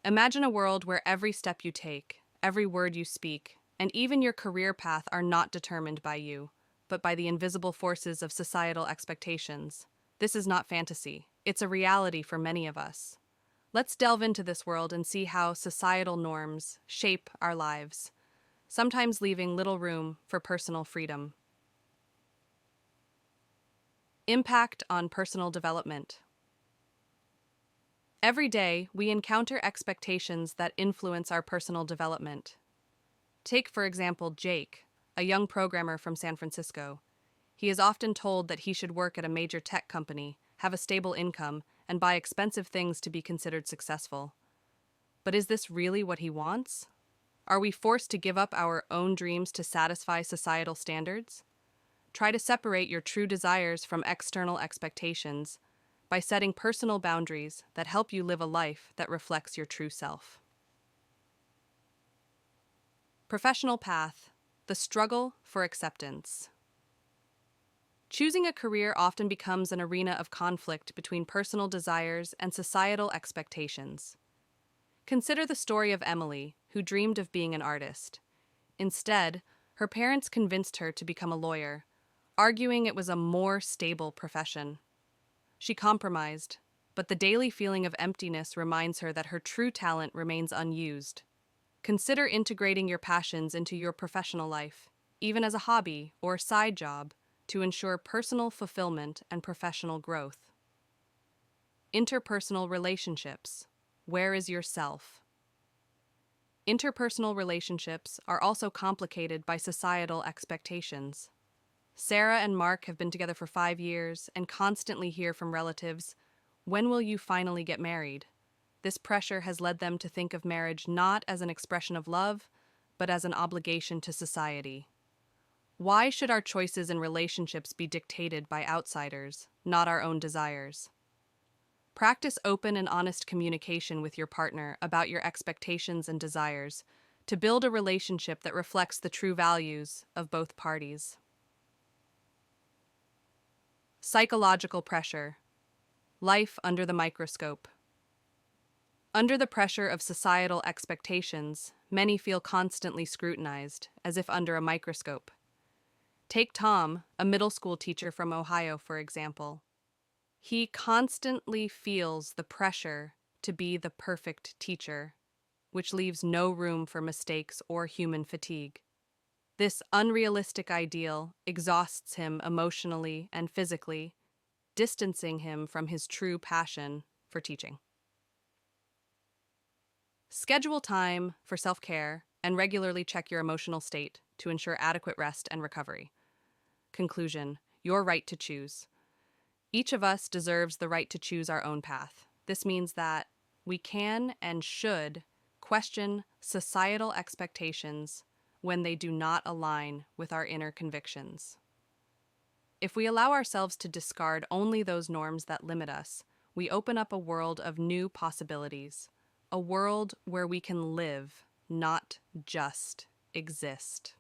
Imagine a world where every step you take, every word you speak, and even your career path are not determined by you, but by the invisible forces of societal expectations. This is not fantasy, it's a reality for many of us. Let's delve into this world and see how societal norms shape our lives, sometimes leaving little room for personal freedom. Impact on personal development. Every day, we encounter expectations that influence our personal development. Take, for example, Jake, a young programmer from San Francisco. He is often told that he should work at a major tech company, have a stable income, and buy expensive things to be considered successful. But is this really what he wants? Are we forced to give up our own dreams to satisfy societal standards? Try to separate your true desires from external expectations by setting personal boundaries that help you live a life that reflects your true self. Professional path, the struggle for acceptance. Choosing a career often becomes an arena of conflict between personal desires and societal expectations. Consider the story of Emily, who dreamed of being an artist. Instead, her parents convinced her to become a lawyer, arguing it was a more stable profession. She compromised, but the daily feeling of emptiness reminds her that her true talent remains unused. Consider integrating your passions into your professional life, even as a hobby or side job, to ensure personal fulfillment and professional growth. Interpersonal relationships. Where is yourself? Interpersonal relationships are also complicated by societal expectations. Sarah and Mark have been together for 5 years and constantly hear from relatives, "When will you finally get married?" This pressure has led them to think of marriage not as an expression of love, but as an obligation to society. Why should our choices in relationships be dictated by outsiders, not our own desires? Practice open and honest communication with your partner about your expectations and desires to build a relationship that reflects the true values of both parties. Psychological pressure. Life under the microscope. Under the pressure of societal expectations, many feel constantly scrutinized, as if under a microscope. Take Tom, a middle school teacher from Ohio, for example. He constantly feels the pressure to be the perfect teacher, which leaves no room for mistakes or human fatigue. This unrealistic ideal exhausts him emotionally and physically, distancing him from his true passion for teaching. Schedule time for self-care and regularly check your emotional state to ensure adequate rest and recovery. Conclusion: your right to choose. Each of us deserves the right to choose our own path. This means that we can and should question societal expectations when they do not align with our inner convictions. If we allow ourselves to discard only those norms that limit us, we open up a world of new possibilities, a world where we can live, not just exist.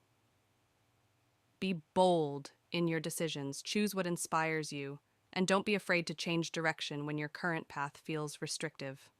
Be bold in your decisions, choose what inspires you, and don't be afraid to change direction when your current path feels restrictive.